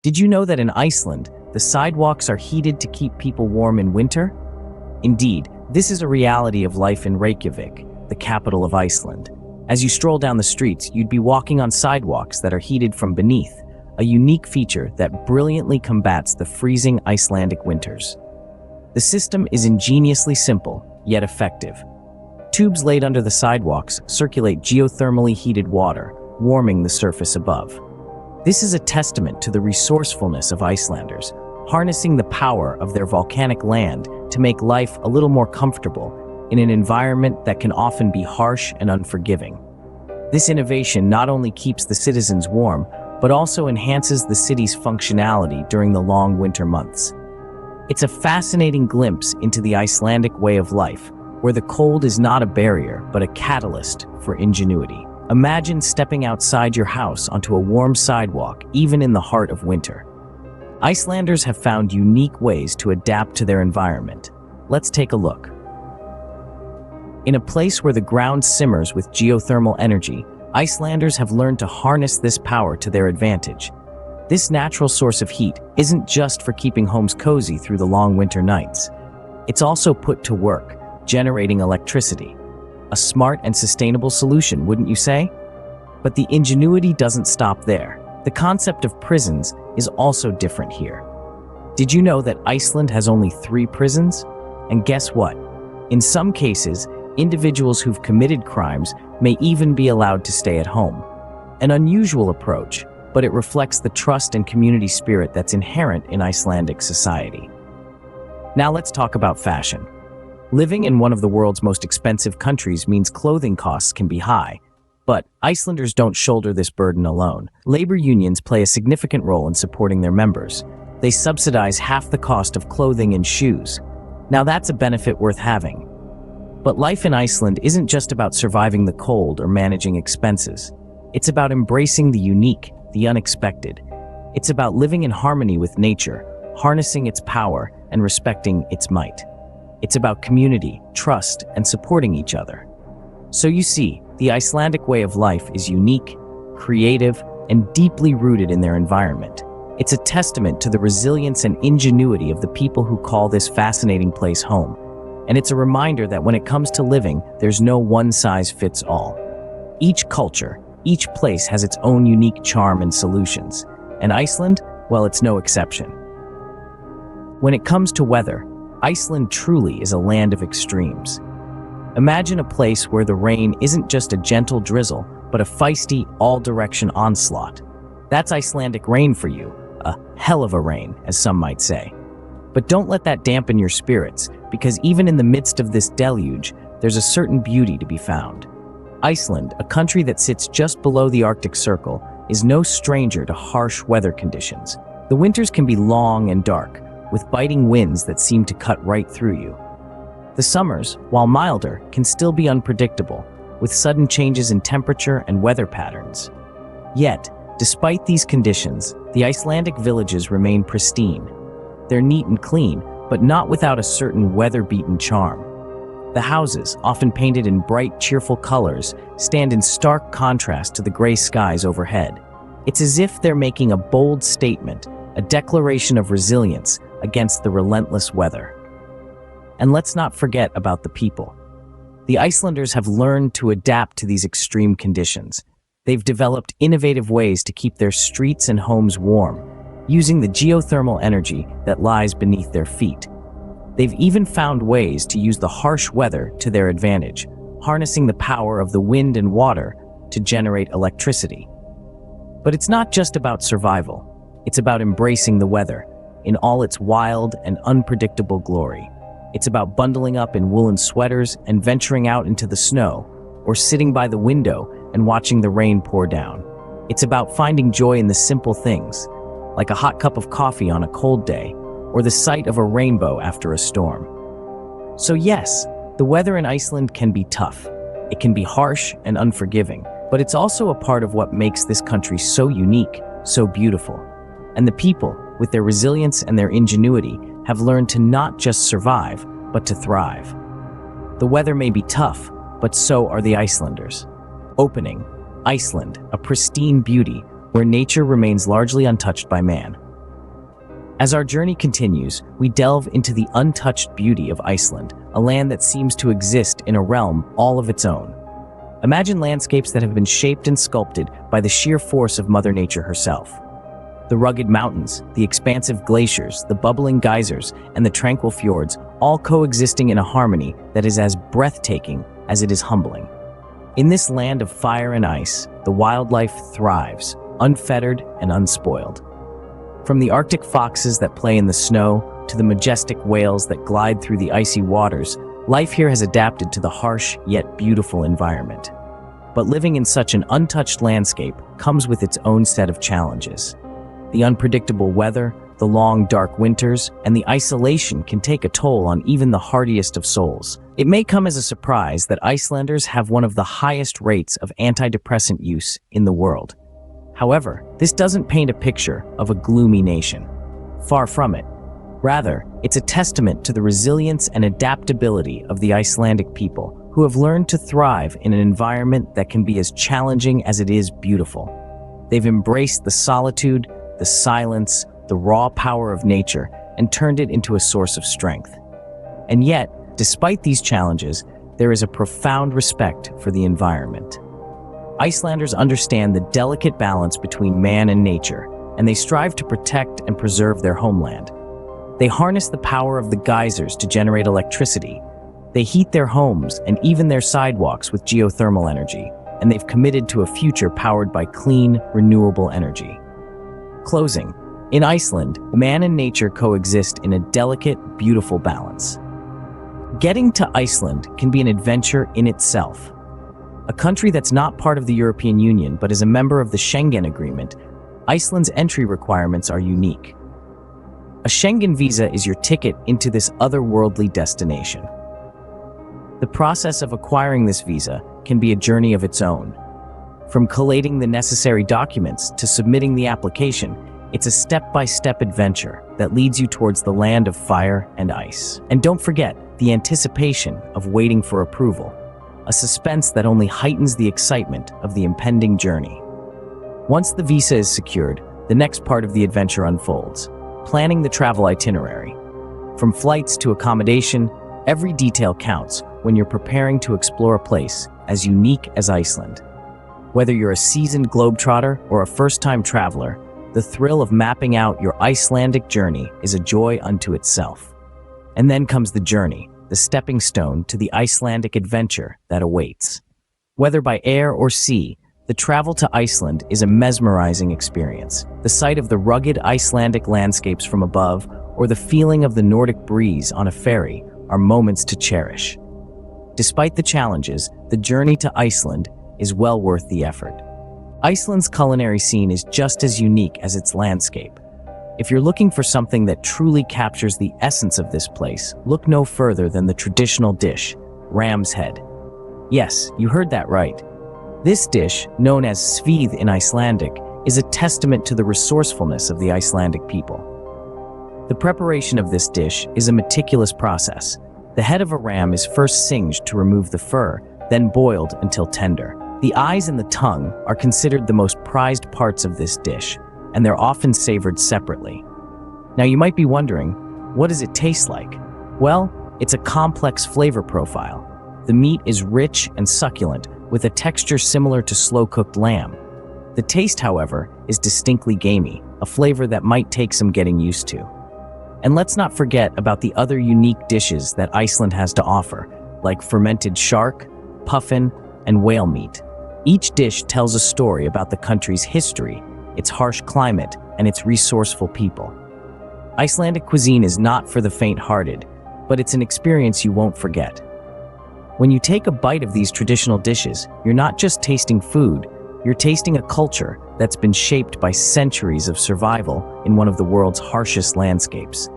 Did you know that in Iceland, the sidewalks are heated to keep people warm in winter? Indeed, this is a reality of life in Reykjavik, the capital of Iceland. As you stroll down the streets, you'd be walking on sidewalks that are heated from beneath, a unique feature that brilliantly combats the freezing Icelandic winters. The system is ingeniously simple, yet effective. Tubes laid under the sidewalks circulate geothermally heated water, warming the surface above. This is a testament to the resourcefulness of Icelanders, harnessing the power of their volcanic land to make life a little more comfortable in an environment that can often be harsh and unforgiving. This innovation not only keeps the citizens warm, but also enhances the city's functionality during the long winter months. It's a fascinating glimpse into the Icelandic way of life, where the cold is not a barrier, but a catalyst for ingenuity. Imagine stepping outside your house onto a warm sidewalk, even in the heart of winter. Icelanders have found unique ways to adapt to their environment. Let's take a look. In a place where the ground simmers with geothermal energy, Icelanders have learned to harness this power to their advantage. This natural source of heat isn't just for keeping homes cozy through the long winter nights. It's also put to work, generating electricity. A smart and sustainable solution, wouldn't you say? But the ingenuity doesn't stop there. The concept of prisons is also different here. Did you know that Iceland has only 3 prisons? And guess what? In some cases, individuals who've committed crimes may even be allowed to stay at home. An unusual approach, but it reflects the trust and community spirit that's inherent in Icelandic society. Now let's talk about fashion. Living in one of the world's most expensive countries means clothing costs can be high. But Icelanders don't shoulder this burden alone. Labor unions play a significant role in supporting their members. They subsidize half the cost of clothing and shoes. Now that's a benefit worth having. But life in Iceland isn't just about surviving the cold or managing expenses. It's about embracing the unique, the unexpected. It's about living in harmony with nature, harnessing its power and respecting its might. It's about community, trust, and supporting each other. So you see, the Icelandic way of life is unique, creative, and deeply rooted in their environment. It's a testament to the resilience and ingenuity of the people who call this fascinating place home. And it's a reminder that when it comes to living, there's no one-size-fits-all. Each culture, each place has its own unique charm and solutions. And Iceland, well, it's no exception. When it comes to weather, Iceland truly is a land of extremes. Imagine a place where the rain isn't just a gentle drizzle, but a feisty, all-direction onslaught. That's Icelandic rain for you, a hell of a rain, as some might say. But don't let that dampen your spirits, because even in the midst of this deluge, there's a certain beauty to be found. Iceland, a country that sits just below the Arctic Circle, is no stranger to harsh weather conditions. The winters can be long and dark, with biting winds that seem to cut right through you. The summers, while milder, can still be unpredictable, with sudden changes in temperature and weather patterns. Yet, despite these conditions, the Icelandic villages remain pristine. They're neat and clean, but not without a certain weather-beaten charm. The houses, often painted in bright, cheerful colors, stand in stark contrast to the gray skies overhead. It's as if they're making a bold statement, a declaration of resilience against the relentless weather. And let's not forget about the people. The Icelanders have learned to adapt to these extreme conditions. They've developed innovative ways to keep their streets and homes warm, using the geothermal energy that lies beneath their feet. They've even found ways to use the harsh weather to their advantage, harnessing the power of the wind and water to generate electricity. But it's not just about survival. It's about embracing the weather in all its wild and unpredictable glory. It's about bundling up in woolen sweaters and venturing out into the snow, or sitting by the window and watching the rain pour down. It's about finding joy in the simple things, like a hot cup of coffee on a cold day, or the sight of a rainbow after a storm. So yes, the weather in Iceland can be tough. It can be harsh and unforgiving, but it's also a part of what makes this country so unique, so beautiful. And the people, with their resilience and their ingenuity, have learned to not just survive, but to thrive. The weather may be tough, but so are the Icelanders. Opening, Iceland, a pristine beauty where nature remains largely untouched by man. As our journey continues, we delve into the untouched beauty of Iceland, a land that seems to exist in a realm all of its own. Imagine landscapes that have been shaped and sculpted by the sheer force of Mother Nature herself. The rugged mountains, the expansive glaciers, the bubbling geysers, and the tranquil fjords, all coexisting in a harmony that is as breathtaking as it is humbling. In this land of fire and ice, the wildlife thrives, unfettered and unspoiled. From the Arctic foxes that play in the snow to the majestic whales that glide through the icy waters, life here has adapted to the harsh yet beautiful environment. But living in such an untouched landscape comes with its own set of challenges. The unpredictable weather, the long, dark winters, and the isolation can take a toll on even the hardiest of souls. It may come as a surprise that Icelanders have one of the highest rates of antidepressant use in the world. However, this doesn't paint a picture of a gloomy nation. Far from it. Rather, it's a testament to the resilience and adaptability of the Icelandic people, who have learned to thrive in an environment that can be as challenging as it is beautiful. They've embraced the solitude, the silence, the raw power of nature, and turned it into a source of strength. And yet, despite these challenges, there is a profound respect for the environment. Icelanders understand the delicate balance between man and nature, and they strive to protect and preserve their homeland. They harness the power of the geysers to generate electricity. They heat their homes and even their sidewalks with geothermal energy, and they've committed to a future powered by clean, renewable energy. Closing. In Iceland, man and nature coexist in a delicate, beautiful balance. Getting to Iceland can be an adventure in itself. A country that's not part of the European Union but is a member of the Schengen Agreement, Iceland's entry requirements are unique. A Schengen visa is your ticket into this otherworldly destination. The process of acquiring this visa can be a journey of its own. From collating the necessary documents to submitting the application, it's a step-by-step adventure that leads you towards the land of fire and ice. And don't forget the anticipation of waiting for approval, a suspense that only heightens the excitement of the impending journey. Once the visa is secured, the next part of the adventure unfolds, planning the travel itinerary. From flights to accommodation, every detail counts when you're preparing to explore a place as unique as Iceland. Whether you're a seasoned globetrotter or a first-time traveler, the thrill of mapping out your Icelandic journey is a joy unto itself. And then comes the journey, the stepping stone to the Icelandic adventure that awaits. Whether by air or sea, the travel to Iceland is a mesmerizing experience. The sight of the rugged Icelandic landscapes from above or the feeling of the Nordic breeze on a ferry are moments to cherish. Despite the challenges, the journey to Iceland is well worth the effort. Iceland's culinary scene is just as unique as its landscape. If you're looking for something that truly captures the essence of this place, look no further than the traditional dish, ram's head. Yes, you heard that right. This dish, known as svið in Icelandic, is a testament to the resourcefulness of the Icelandic people. The preparation of this dish is a meticulous process. The head of a ram is first singed to remove the fur, then boiled until tender. The eyes and the tongue are considered the most prized parts of this dish, and they're often savored separately. Now you might be wondering, what does it taste like? Well, it's a complex flavor profile. The meat is rich and succulent, with a texture similar to slow-cooked lamb. The taste, however, is distinctly gamey, a flavor that might take some getting used to. And let's not forget about the other unique dishes that Iceland has to offer, like fermented shark, puffin, and whale meat. Each dish tells a story about the country's history, its harsh climate, and its resourceful people. Icelandic cuisine is not for the faint-hearted, but it's an experience you won't forget. When you take a bite of these traditional dishes, you're not just tasting food, you're tasting a culture that's been shaped by centuries of survival in one of the world's harshest landscapes.